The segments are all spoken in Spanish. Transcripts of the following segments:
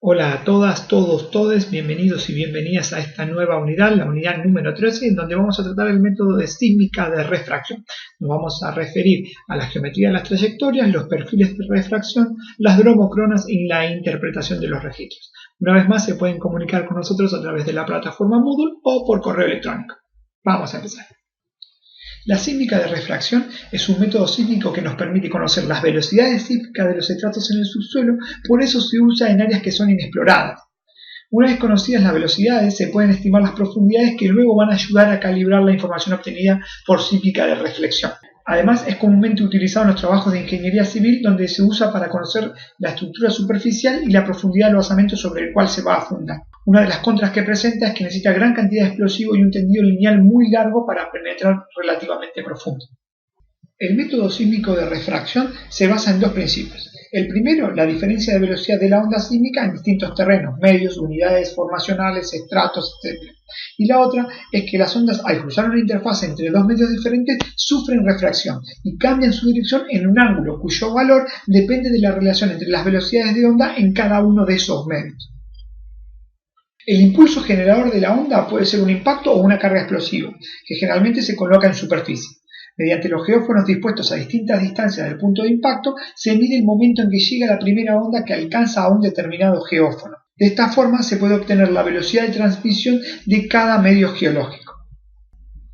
Hola a todas, todos, todes, bienvenidos y bienvenidas a esta nueva unidad, la unidad número 13, en donde vamos a tratar el método de sísmica de refracción. Nos vamos a referir a la geometría de las trayectorias, los perfiles de refracción, las dromocronas y la interpretación de los registros. Una vez más se pueden comunicar con nosotros a través de la plataforma Moodle o por correo electrónico. Vamos a empezar. La sísmica de refracción es un método sísmico que nos permite conocer las velocidades sísmicas de los estratos en el subsuelo, por eso se usa en áreas que son inexploradas. Una vez conocidas las velocidades, se pueden estimar las profundidades que luego van a ayudar a calibrar la información obtenida por sísmica de reflexión. Además, es comúnmente utilizado en los trabajos de ingeniería civil, donde se usa para conocer la estructura superficial y la profundidad del basamento sobre el cual se va a fundar. Una de las contras que presenta es que necesita gran cantidad de explosivo y un tendido lineal muy largo para penetrar relativamente profundo. El método sísmico de refracción se basa en dos principios. El primero, la diferencia de velocidad de la onda sísmica en distintos terrenos, medios, unidades formacionales, estratos, etc. Y la otra es que las ondas, al cruzar una interfaz entre dos medios diferentes, sufren refracción y cambian su dirección en un ángulo cuyo valor depende de la relación entre las velocidades de onda en cada uno de esos medios. El impulso generador de la onda puede ser un impacto o una carga explosiva, que generalmente se coloca en superficie. Mediante los geófonos dispuestos a distintas distancias del punto de impacto, se mide el momento en que llega la primera onda que alcanza a un determinado geófono. De esta forma se puede obtener la velocidad de transmisión de cada medio geológico.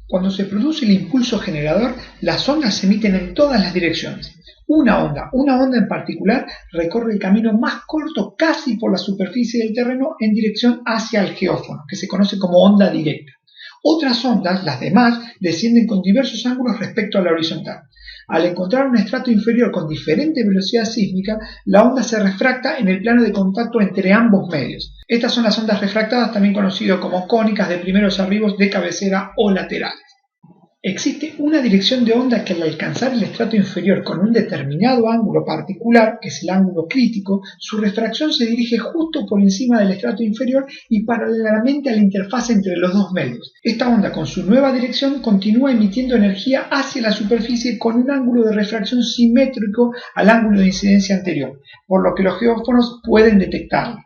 Cuando se produce el impulso generador, las ondas se emiten en todas las direcciones. Una onda en particular, recorre el camino más corto casi por la superficie del terreno en dirección hacia el geófono, que se conoce como onda directa. Otras ondas, las demás, descienden con diversos ángulos respecto a la horizontal. Al encontrar un estrato inferior con diferente velocidad sísmica, la onda se refracta en el plano de contacto entre ambos medios. Estas son las ondas refractadas, también conocidas como cónicas, de primeros arribos, de cabecera o laterales. Existe una dirección de onda que al alcanzar el estrato inferior con un determinado ángulo particular, que es el ángulo crítico, su refracción se dirige justo por encima del estrato inferior y paralelamente a la interfaz entre los dos medios. Esta onda, con su nueva dirección, continúa emitiendo energía hacia la superficie con un ángulo de refracción simétrico al ángulo de incidencia anterior, por lo que los geófonos pueden detectarla.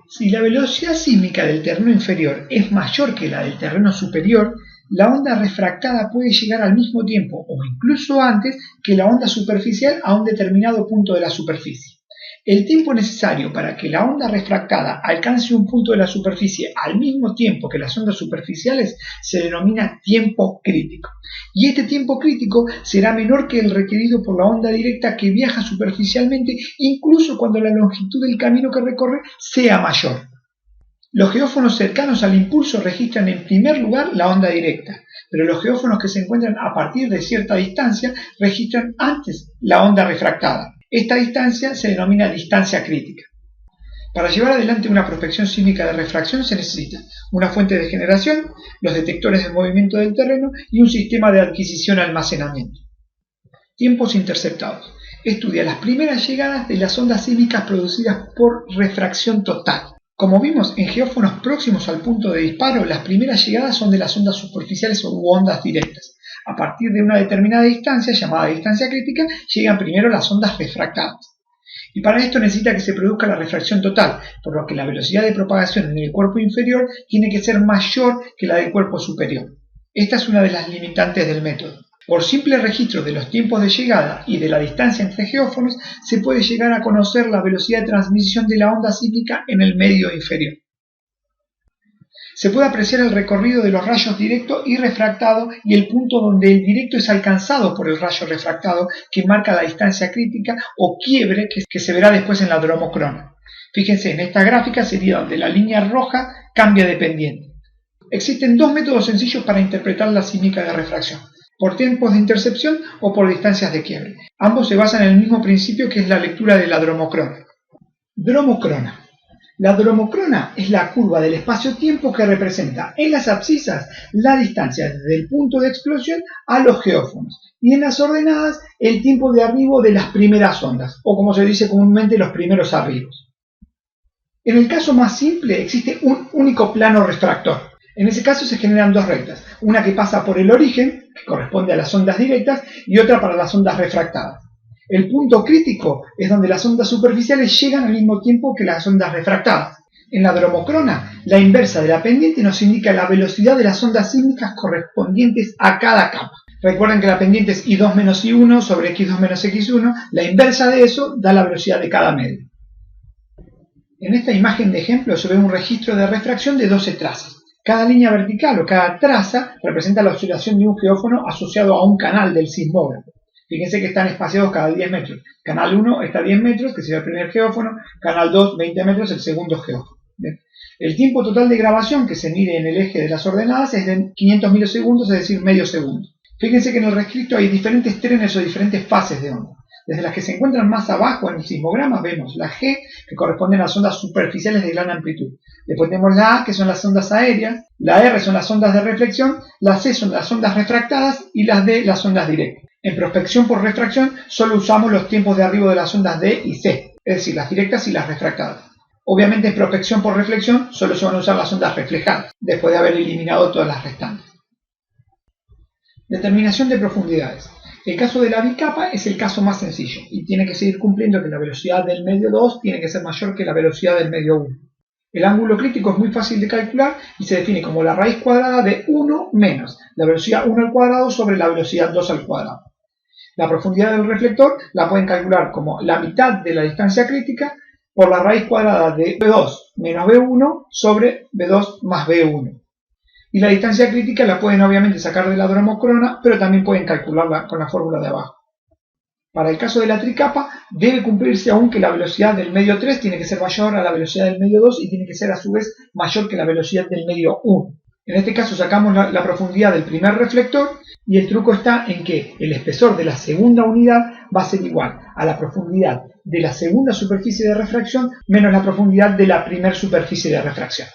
Si la velocidad sísmica del terreno inferior es mayor que la del terreno superior, la onda refractada puede llegar al mismo tiempo o incluso antes que la onda superficial a un determinado punto de la superficie. El tiempo necesario para que la onda refractada alcance un punto de la superficie al mismo tiempo que las ondas superficiales se denomina tiempo crítico. Y este tiempo crítico será menor que el requerido por la onda directa que viaja superficialmente, incluso cuando la longitud del camino que recorre sea mayor. Los geófonos cercanos al impulso registran en primer lugar la onda directa, pero los geófonos que se encuentran a partir de cierta distancia registran antes la onda refractada. Esta distancia se denomina distancia crítica. Para llevar adelante una prospección sísmica de refracción se necesita una fuente de generación, los detectores de movimiento del terreno y un sistema de adquisición y almacenamiento. Tiempos interceptados. Estudia las primeras llegadas de las ondas sísmicas producidas por refracción total. Como vimos en geófonos próximos al punto de disparo, las primeras llegadas son de las ondas superficiales u ondas directas. A partir de una determinada distancia, llamada distancia crítica, llegan primero las ondas refractadas. Y para esto necesita que se produzca la refracción total, por lo que la velocidad de propagación en el cuerpo inferior tiene que ser mayor que la del cuerpo superior. Esta es una de las limitantes del método. Por simple registro de los tiempos de llegada y de la distancia entre geófonos, se puede llegar a conocer la velocidad de transmisión de la onda sísmica en el medio inferior. Se puede apreciar el recorrido de los rayos directo y refractado y el punto donde el directo es alcanzado por el rayo refractado, que marca la distancia crítica o quiebre que se verá después en la dromocrona. Fíjense, en esta gráfica sería donde la línea roja cambia de pendiente. Existen dos métodos sencillos para interpretar la sísmica de refracción: por tiempos de intercepción o por distancias de quiebre. Ambos se basan en el mismo principio, que es la lectura de la dromocrona. Dromocrona. La dromocrona es la curva del espacio-tiempo que representa en las abscisas la distancia desde el punto de explosión a los geófonos y en las ordenadas el tiempo de arribo de las primeras ondas, o como se dice comúnmente, los primeros arribos. En el caso más simple existe un único plano refractor. En ese caso se generan dos rectas, una que pasa por el origen, que corresponde a las ondas directas, y otra para las ondas refractadas. El punto crítico es donde las ondas superficiales llegan al mismo tiempo que las ondas refractadas. En la dromocrona, la inversa de la pendiente nos indica la velocidad de las ondas sísmicas correspondientes a cada capa. Recuerden que la pendiente es I2 menos I1 sobre X2 menos X1. La inversa de eso da la velocidad de cada medio. En esta imagen de ejemplo se ve un registro de refracción de 12 trazas. Cada línea vertical o cada traza representa la oscilación de un geófono asociado a un canal del sismógrafo. Fíjense que están espaciados cada 10 metros. Canal 1 está a 10 metros, que sería el primer geófono. Canal 2, 20 metros, el segundo geófono. ¿Bien? El tiempo total de grabación que se mide en el eje de las ordenadas es de 500 milisegundos, es decir, medio segundo. Fíjense que en el registro hay diferentes trenes o diferentes fases de onda. Desde las que se encuentran más abajo en el sismograma vemos la G, que corresponden a las ondas superficiales de gran amplitud. Después tenemos la A, que son las ondas aéreas, la R son las ondas de reflexión, la C son las ondas refractadas y las D las ondas directas. En prospección por refracción solo usamos los tiempos de arribo de las ondas D y C, es decir, las directas y las refractadas. Obviamente en prospección por reflexión solo se van a usar las ondas reflejadas, después de haber eliminado todas las restantes. Determinación de profundidades. El caso de la bicapa es el caso más sencillo y tiene que seguir cumpliendo que la velocidad del medio 2 tiene que ser mayor que la velocidad del medio 1. El ángulo crítico es muy fácil de calcular y se define como la raíz cuadrada de 1 menos la velocidad 1 al cuadrado sobre la velocidad 2 al cuadrado. La profundidad del reflector la pueden calcular como la mitad de la distancia crítica por la raíz cuadrada de B2 menos B1 sobre B2 más B1. Y la distancia crítica la pueden obviamente sacar de la dromocrona, pero también pueden calcularla con la fórmula de abajo. Para el caso de la tricapa, debe cumplirse aún que la velocidad del medio 3 tiene que ser mayor a la velocidad del medio 2 y tiene que ser a su vez mayor que la velocidad del medio 1. En este caso sacamos la profundidad del primer reflector y el truco está en que el espesor de la segunda unidad va a ser igual a la profundidad de la segunda superficie de refracción menos la profundidad de la primera superficie de refracción.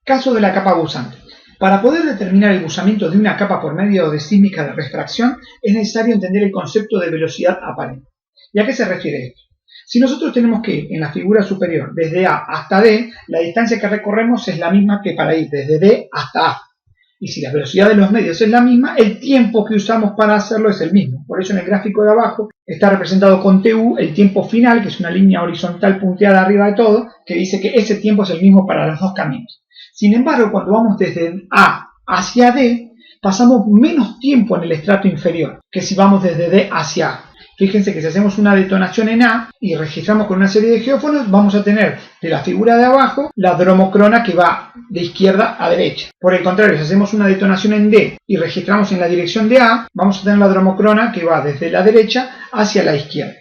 Caso de la capa busante. Para poder determinar el buzamiento de una capa por medio de sísmica de refracción es necesario entender el concepto de velocidad aparente. ¿Y a qué se refiere esto? Si nosotros tenemos que ir en la figura superior desde A hasta D, la distancia que recorremos es la misma que para ir desde D hasta A. Y si la velocidad de los medios es la misma, el tiempo que usamos para hacerlo es el mismo. Por eso en el gráfico de abajo está representado con TU el tiempo final, que es una línea horizontal punteada arriba de todo, que dice que ese tiempo es el mismo para los dos caminos. Sin embargo, cuando vamos desde A hacia D, pasamos menos tiempo en el estrato inferior que si vamos desde D hacia A. Fíjense que si hacemos una detonación en A y registramos con una serie de geófonos, vamos a tener de la figura de abajo la dromocrona que va de izquierda a derecha. Por el contrario, si hacemos una detonación en D y registramos en la dirección de A, vamos a tener la dromocrona que va desde la derecha hacia la izquierda.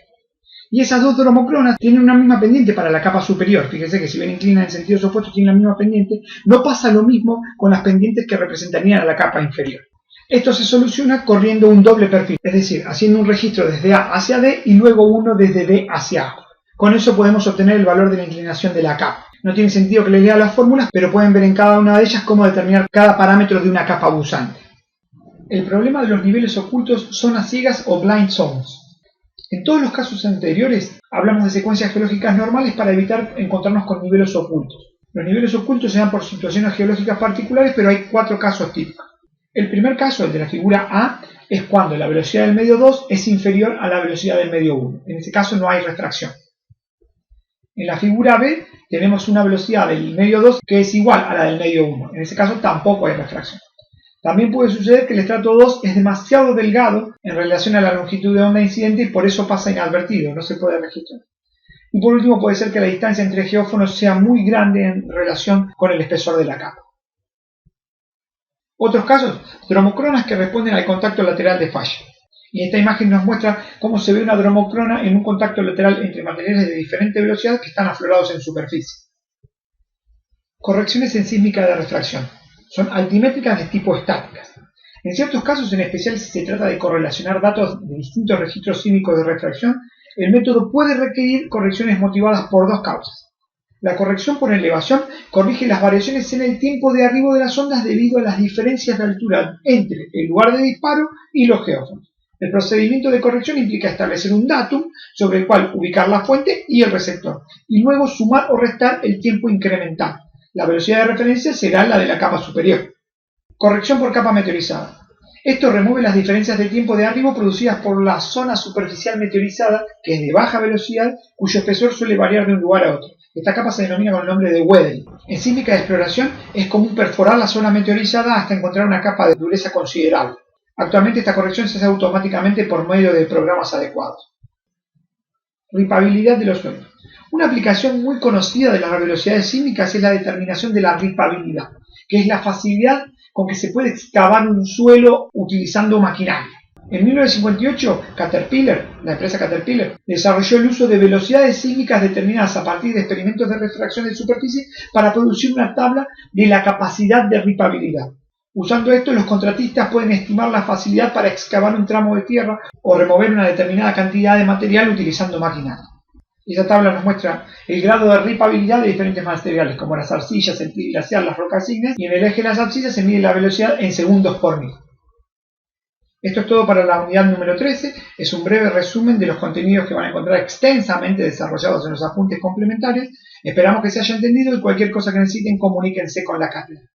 Y esas dos dromocronas tienen una misma pendiente para la capa superior. Fíjense que si ven inclinan en sentidos opuestos tienen la misma pendiente. No pasa lo mismo con las pendientes que representarían a la capa inferior. Esto se soluciona corriendo un doble perfil, es decir, haciendo un registro desde A hacia D y luego uno desde D hacia A. Con eso podemos obtener el valor de la inclinación de la capa. No tiene sentido que les lea las fórmulas, pero pueden ver en cada una de ellas cómo determinar cada parámetro de una capa busante. El problema de los niveles ocultos, zonas ciegas o blind zones. En todos los casos anteriores hablamos de secuencias geológicas normales para evitar encontrarnos con niveles ocultos. Los niveles ocultos se dan por situaciones geológicas particulares, pero hay 4 casos típicos. El primer caso, el de la figura A, es cuando la velocidad del medio 2 es inferior a la velocidad del medio 1. En ese caso no hay refracción. En la figura B tenemos una velocidad del medio 2 que es igual a la del medio 1. En ese caso tampoco hay refracción. También puede suceder que el estrato 2 es demasiado delgado en relación a la longitud de onda incidente y por eso pasa inadvertido, no se puede registrar. Y por último puede ser que la distancia entre geófonos sea muy grande en relación con el espesor de la capa. Otros casos, dromocronas que responden al contacto lateral de falla. Y esta imagen nos muestra cómo se ve una dromocrona en un contacto lateral entre materiales de diferente velocidad que están aflorados en superficie. Correcciones en sísmica de refracción. Son altimétricas de tipo estáticas. En ciertos casos, en especial si se trata de correlacionar datos de distintos registros sísmicos de refracción, el método puede requerir correcciones motivadas por 2 causas. La corrección por elevación corrige las variaciones en el tiempo de arribo de las ondas debido a las diferencias de altura entre el lugar de disparo y los geófonos. El procedimiento de corrección implica establecer un datum sobre el cual ubicar la fuente y el receptor, y luego sumar o restar el tiempo incremental. La velocidad de referencia será la de la capa superior. Corrección por capa meteorizada. Esto remueve las diferencias de tiempo de arribo producidas por la zona superficial meteorizada, que es de baja velocidad, cuyo espesor suele variar de un lugar a otro. Esta capa se denomina con el nombre de weathering. En sísmica de exploración es común perforar la zona meteorizada hasta encontrar una capa de dureza considerable. Actualmente esta corrección se hace automáticamente por medio de programas adecuados. Ripabilidad de los suelos. Una aplicación muy conocida de las velocidades sísmicas es la determinación de la ripabilidad, que es la facilidad con que se puede excavar un suelo utilizando maquinaria. En 1958, la empresa Caterpillar, desarrolló el uso de velocidades sísmicas determinadas a partir de experimentos de refracción de superficie para producir una tabla de la capacidad de ripabilidad. Usando esto, los contratistas pueden estimar la facilidad para excavar un tramo de tierra o remover una determinada cantidad de material utilizando maquinaria. Esta tabla nos muestra el grado de ripabilidad de diferentes materiales, como las arcillas, el glaciar, las rocas ígneas, y en el eje de las arcillas se mide la velocidad en segundos por mil. Esto es todo para la unidad número 13, es un breve resumen de los contenidos que van a encontrar extensamente desarrollados en los apuntes complementarios. Esperamos que se haya entendido y cualquier cosa que necesiten comuníquense con la cátedra.